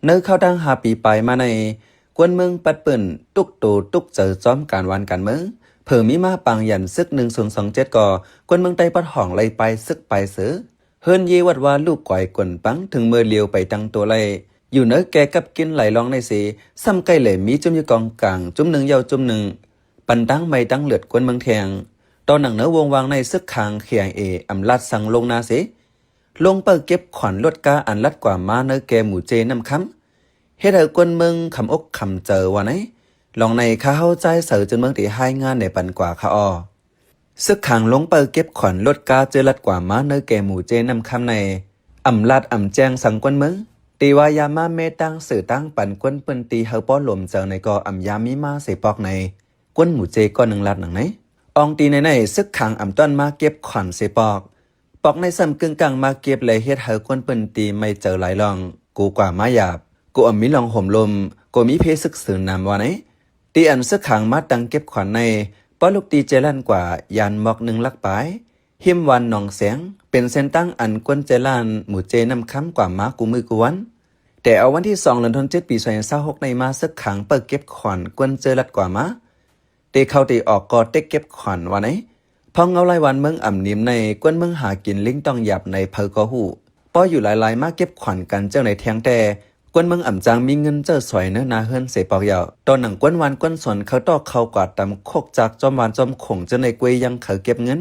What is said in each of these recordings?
เนื้อเข้าดัง5 ปีไปมาในกวนเมืองปัดเปิ่นตุกโตตุกเจอจอมการวันการเมืองเผื่อมีมาปังยันซึก1027ก่อกวนเมืองไต้ปัดห่องไล่ไปซึกไปเสือเฮิรนเยวัดว่าลูกก่อยกวนปังถึงเมื่อเลียวไปตั้งตัวไล่อยู่เนื้อแกกับกินไหลลองในสีซ้ำใกล้เหล่มีจุ่มอยู่กองกลางจุ่มหนึ่งยาวจุ่มหนึ่งปันตั้งไม่ตั้งเลือดกวนเมืองแทงตอนหนังเนื้อวงวางในซึกคางเขียงอำลัดสั่งลงนาเสลงเปิดเก็บขวัญลดกาอันลัดกว่ามาเนื้อแกหมู่เจนำคำเฮ็ดให้กวนเมืองคำอกคำเจอว่าไหนลองในข้าเข้าใจเสือจนเมืองที่ให้งานในปันกว่าข้าอซึกขังลงเปิดเก็บขวัญลดกาเจอลัดกว่ามาเนื้อแกหมู่เจนำคำในอำลัดอำแจงสั่งกวนเมืองตีวายามาเมตั้งสื่อตั้งปันกวนเปิ้นตีเฮาป้อหลมเจอในก็อำยามีมาเสปอกในกวนหมู่เจก็หนึ่งลัดหนังไหนอองตีในซึกขังอำต้นมาเก็บขวัญเสปอกในซ้ำกึ่งกลางมาเก็บเลยเฮ็ดเฮากวนเปิ้นตีไม่เจอหลายลองกูกว่ามาหยาบกูมีลองห่มลมกูมีเพศึกษานำว่าไหนตีอันซึกขังมาตังเก็บขวัญในป้อลูกตีเจลันกว่ายันหมอก1 ลักปลายหิมวันหนองแสงเป็นเส้นตั้งอันกวนเจลันหมู่เจนำคำกว่ามากูมือกูวันแต่เอาวันที่2 เดือนธันวาคมปี2026ในมาซึกขังเปิดเก็บขวัญกวนเจลัดกว่ามาตีเข้าตีออกก็เต็กเก็บขวัญว่าไหนพอเงาไล่วันเมืองอ่ำนิ่มในกวนเมืองหากินลิงต้องหยับในเพอก็หูป้ออยู่หลายๆมาเก็บขวัญกันเจ้าในเทียงแต่กวนเมืองอ่ำจางมีเงินเจ้าสวยเนื้อนาเฮิรนเสปอกยาวตอนหนังกวนวันกวนสนเขาตอกเขากวาดตำโคกจากจอมวานจอมขงเจ้าในกวยยังเขาเก็บเงิน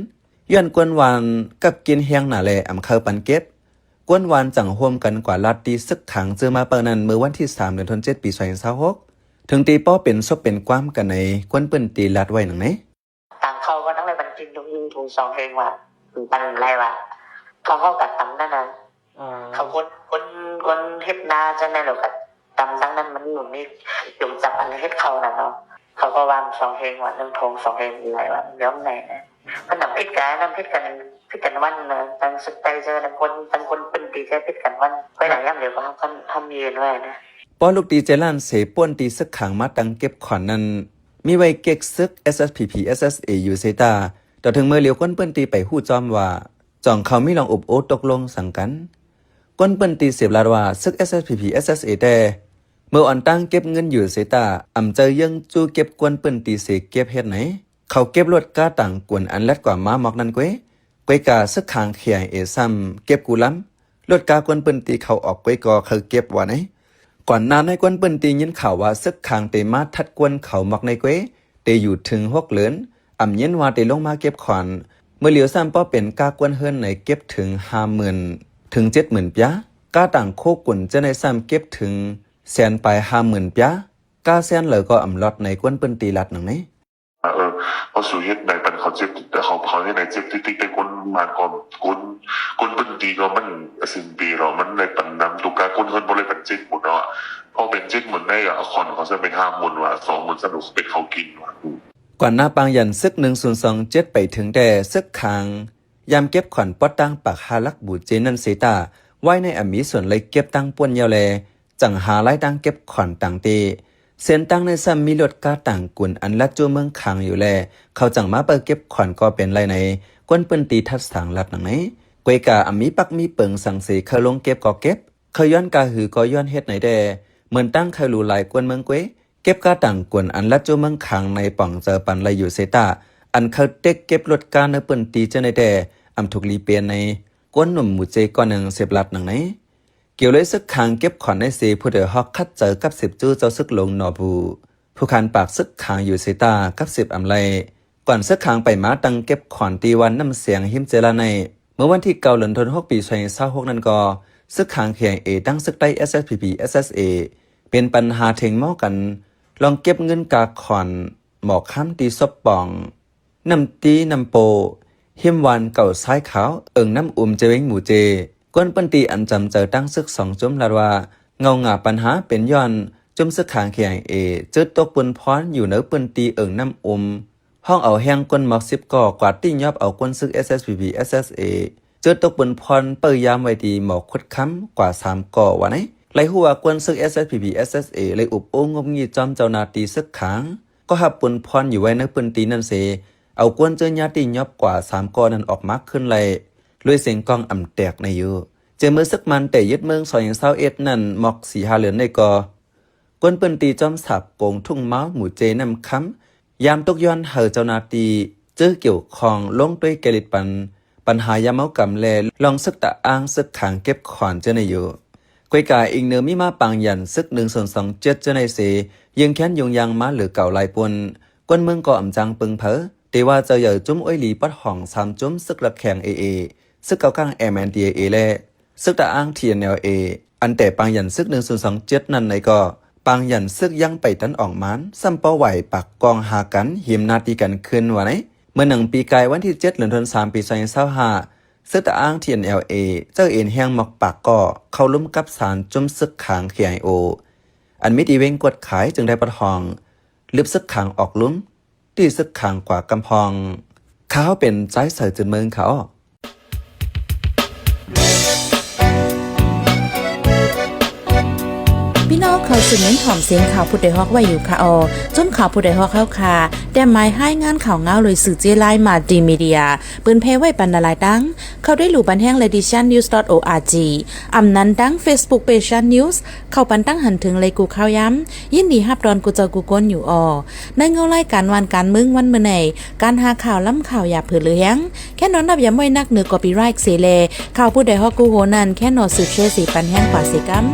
ย้อนกวนวันกับกินเฮียงหนาแลอ่ำเขาปันเก็บกวนวันจังห่วมกันกว่าลัดตีซึกขังเจอมาเปิดนั้นเมื่อวันที่3 เดือนธันวาคมปี2026ถึงตีป้อเป็นซบเป็นความกันในกวนเปิ้นตีลัดไว้หนังไหนต่างเขาก็ต้องเลยบันจินตรงยิงถูกสองเพลงว่ะปันอะไรวะเขากัดตำนั่นนะเขาคนเฮ็ดนาจะในหรอกกัดตำทั้งนั้นมันหนุนนี่หยุดจับอะไรเฮ็ดเขาน่ะเนาะเขาก็วาง2 เพลงว่ะ1 ทง 2 เพลงอะไรวะย้อมไหนนะมันนำพิษกันวันนะตั้งสุดใจเจอตั้งคนเป็นตีใจพิษกันวันไปไหนย่ำเดี๋ยวก็เขาทำยืนไว้นะป้อลูกตีเจลันเสป้วนตีซึกขังมาตังเก็บขวัญนั้นมีไว้เก็กซึก SSPP SSA อยู่เซตาต่อถึงเมื่อเลียวก้นเปิ้นตีไปหู้จอมว่าจ่องเขาไม่ลองอบโอตกลงสั่งกันก้นเปิ้นตีเสียบลาดว่าซึก SSPP SSA แต่เมื่ออ่อนตั้งเก็บเงินอยู่เซตาอำเจอยังจูเก็บกวนเปิ้นตีเสกเก็บเฮ็ดไหนเขาเก็บรถก้าต่างกวนอันลัดกว่าม้าหมอกนั้นก้วยกาซึกขางเขียงซ้ำเก็บกูล้ำรถกากวนเปิ้นตีเขาออกก้วยกอเขาเก็บว่าไหนก่อนนานในกวนเปิ้นตียินข่าวว่าซึกขางเตมาทัดกวนเขาหมอกในก้วยเตอยู่ถึง6 เหลือนอำเย็นว่าเตลงมาเก็บขวัญเมื่อเหลียวซ้ำป้อเป็นกากวนเฮิรนในเก็บถึง 50,000 ถึง 70,000 ปยะกาต่างโคกุ่นจะในซ้ำเก็บถึงแสนไป 50,000 ปยะกาแสนเหลือก็อำลอดในกวนเปิ้นตีลัดหนังไหนเขาสู่เฮ็ดในปันเขาเจ็บแต่เขาให้ในเจ็บติ๊กแต่คนมาก่อนคนเป็นตีก็มันสิบปีเรามันในปันนำตุกาคนเฮิรนบ่เลยปันเจ็บหมดเนาะพอเป็นเจ็บหมดได้อ่ะคอนเขาจะไป50,000ว่า20,000สนุกเป็ดเขากินว่ะก่อนหน้าปางยันซึก1027ไปถึงแต่ซึกขางยามเก็บขวัญปอดตั้งปากหาลักบูเจนันเซตาไว้ในอมีส่วนเลยเก็บตั้งป่วนยาวแลจังหาไล่ตั้งเก็บขวัญต่างเตเส้นตั้งในซ้ำมีรถกาต่างกุนอันลัดจูเมืองคางอยู่แลเขาจังมาเปิดเก็บขวัญก็เป็นไรในกวนเปิ้นตีทัดสางลัดหนังไหนกวยกาอมีปักมีเปิงสังเสเขาลงเก็บก็เก็บเขาย้อนกาหือก็ย้อนเฮ็ดไหนแดเหมือนตั้งเขารู้หลายกวนเมืองกวยเก็บกาต่างกวนอันลัดจูเมืองคางในป่องเจอปันไรอยู่เซตาอันเขาเต็กเก็บรถกาในเปิ้นตีจะในแดอำถูกลีเปียนในกวนหนุ่มหมู่เจก่อนหนึ่งเสพลัดหนังไหนเกี่ยวเลยซึกขางเก็บขวัญในเสผู้เดือฮอกคัดเจอกับ10จู้เจ้าซึกลงนอบูผู้คันปากซึกขางอยู่เซตากับ10อำไลก่อนซึกขางไปมาตังเก็บขวัญตีวันน้ำเสียงหิมเจลาในเมื่อวันที่9 เดือนธันวาคมปี2026นั้นก็ซึกขางเขียงตั้งซึกใต้ SSPP SSA เป็นปัญหาเทงหม้อกันลองเก็บเงินกาขวัญหมอกค้ำตีซบป่องน้ำตีน้ำโปหิมวันเก่าซ้ายขาวน้ำเจเวงหมู่เจกวนปันตีอันจำเจอตั้งซึก2 จุ่มลาดว่าเงาหงาปัญหาเป็นย้อนจุ่มซึกขางเขียงจืดตกปุนพรอยู่เนื้อปันตีน้ำห้องเอาแห้งกวนหมอก10 ก่อกวาดตี้ยอบเอากวนซึก SSPP SSA จืดตกปุนพรเปิดยามไว้ดีหมอกคุดค้ำกว่า3 ก่อว่าไหนไหลหัวกวนซึก SSPP SSA เลยอุบโองบงีจอมเจ้านาตีซึกขางก็หับปุนพรอยู่ไว้ในปันตีนั่นเสเอากวนเจอญาติยอบกว่า3 ก่อนั้นออกมาขึ้นเลยลุยเสียงกองอ่ำแตกในอยู่ เจมือซึกมันแต่ยึดเมืองซอยอย่างเศร้าเอ็ดนั่นหมอก4-5เหลือนในกอกวนเปิ้นตีจอมสับโกงทุ่งเมาหมู่เจนำค้ำยามตกย้อนเฮอเจ้านาตีเจอเกี่ยวของลงด้วยเกลิดปัญหายามเมากำแลลองซึกตะอ้างซึกขังเก็บขอนเจาในอยู่กวยกาอิงเนือมีมาปังยันซึก1/27เจาในเสยังแค้นยงยังมาหรือเก่าลายปนกวนเมืองก่ออำจังปึงเพอแต่ว่าจะเหย่อจุ้มอ้อยหลีปัดห่อง3จุ้มซึกระแข่งเอซึกเก่าก้างMNDAA และซึกตะอ้าง TNLA อันแต่ปังยันซึก1/27นั่นในก็ปังยันซึกยังไปตันอ่องมันซ้ำเป้าไหวปักกองหากันหิมนาตีกันขึ้นวะไหนเมื่อ1 ปีกายวันที่7 เดือนธันวาคมปี2025ซึกตะอ้าง TNLA เจ้าเอ็นแห้งหมอกปากก็เข้าลุ่มกับสารจุ้มซึกขาง KIO อันมิดีเวงกดขายจึงได้ประทองลึบซึกขางออกลุ่มตีซึกขางกว่ากำพองเขาเป็นใจใส่จุดเมืองเขาพี่น้องเขาสืบเน้นหอมเสียงข่าวผู้ใดฮอกไว้อยู่ค่ะจนข่าวผู้ใดฮอกเข้าค่ะแต่หมายให้งานข่าวเงาเลยสื่อเจไลมาดีมีเดียปืนเพไว้ปันนาลายดังเขาได้หลู่บันแห้ง lediciannews.org อำนั้นดัง Facebook page news เข้าปันตั้งหันถึงเลยกูข่าวย้ำยินดีฮับดอนกูเจอกูก้นอยู่ในเงาไล่การวันการมึงวันเมื่อไหนการหาข่าวล้ำข่าวอย่าเผือเลี้ยงแค่นอนนับอย่าไม่นักเหนือกอปีไรค์เสเลข่าวผู้ใดฮอกกูโหนันแค่นอสืบเชสีปันแห้งกว่าสิกัม